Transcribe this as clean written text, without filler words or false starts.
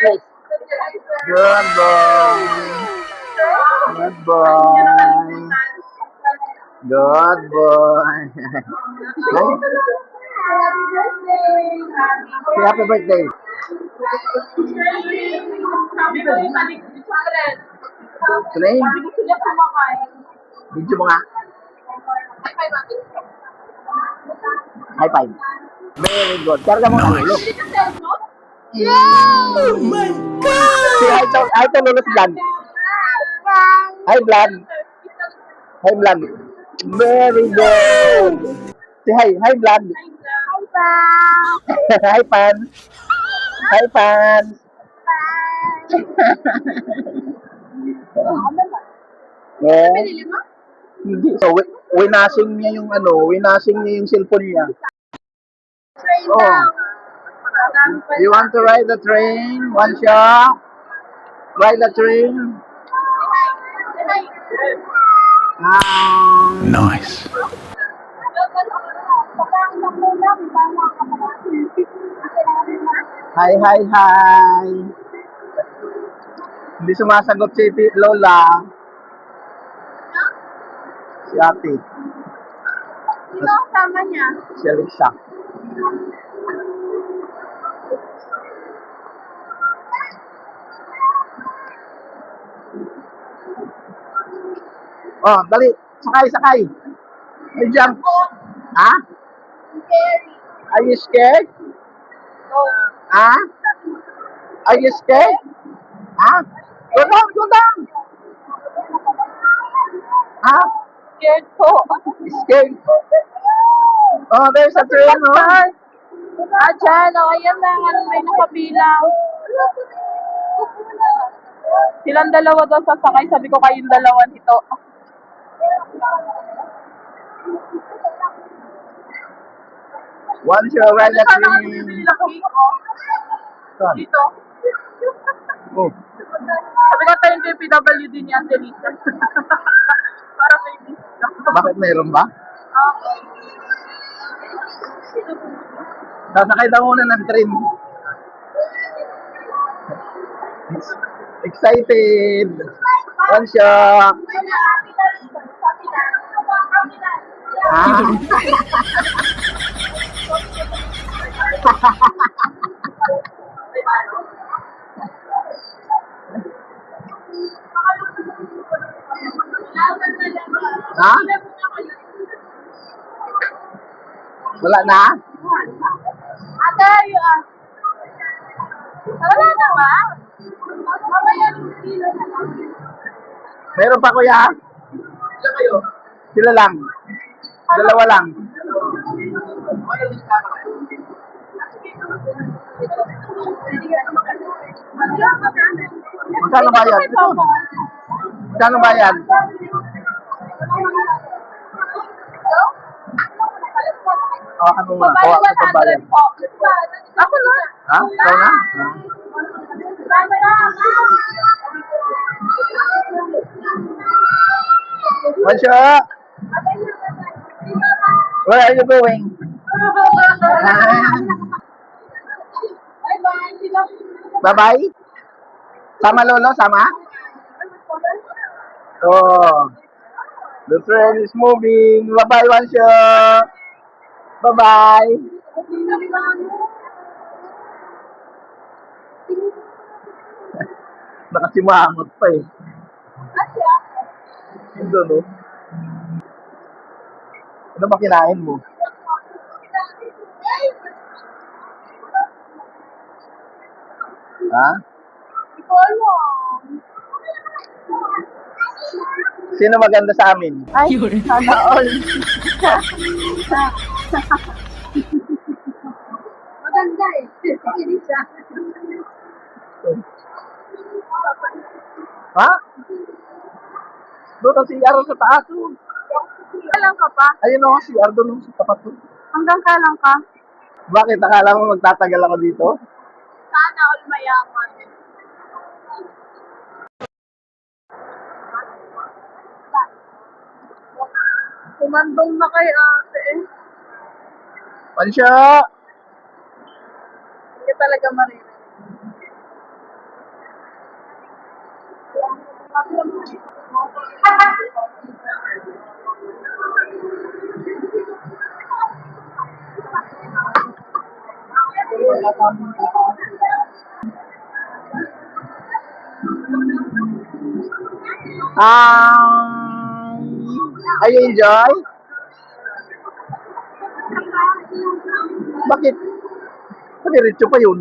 please. Good boy. Good boy. Good boy. Say happy birthday. Sabi ko yung balik ni Charles. Train. Sabi gusto niya kumakain. Video mo nga. Kay Mami. High five. Very good. Karga mo ang ulo. Hindi ka cellphone? Oh my God! Si hi to Lolo si Vlad. Hi Vlad. Hi Vlad. Very good. Si hi Vlad. Hi Pan. Hi Pan. Yeah. Pinili mo? Hindi. So, winasing niya yung winasing niya yung cellphone niya. Train Oh. down. You want to ride the train? One shot? Ride the train? Nice. Hi, hi, hi. Hindi sumasagot si Lola. Si ate. Sino ang sama niya? Si Alexa. Oh, dali. Sakay, sakay. May jump. Ha? Scary. Are you scared? Ha? Are you scared? Ha? Go down, go down. Ha? Scared po. Scared. Oh, there's a train, oh. Dyan, ayan na, may nakabilang. Silang dalawa daw sasakay, sabi ko kayong dalawa nito. Once you ride the Sana kasi train. bibili ng cake ko. Saan? Dito. Oh. Sabi ko tayo yung PWD ni Angelita. Para may discount. Bakit mayroon ba? Okay. Sasakay daw muna ng train. Excited. One shot. Ah. Ha? Wala na? Ate, yun. Wala na ba? Mamaya sila na lang. Meron pa kuya? Sila kayo? Sila lang. Dalawa lang. Magkano bayad? Magkano bayad? Hawakan mo muna. Hawakan ko bayad. Ako na. Ha? Ikaw na? One shot. Where are you going? Bye-bye. Sama Lolo, sama? Oh. The train is moving. Bye-bye, one shot. Bye-bye. Nakasimangot pa eh. Ito, no? Ano ba kinain mo? Ha? Sino maganda sa amin? Ay, sana all. Maganda eh. Hindi siya. Ha? Doon ang CR sa taas. Oh. Kailan ka pa? Ayun o, CR doon sa tapat. Oh. Hanggang kailan ka? Bakit? Akala mo magtatagal ako dito? Sana all mayaman. Kumandong na kay ate. One shot! Hindi talaga maririnig. Are you enjoy? Bakit? Padiretso pa yun.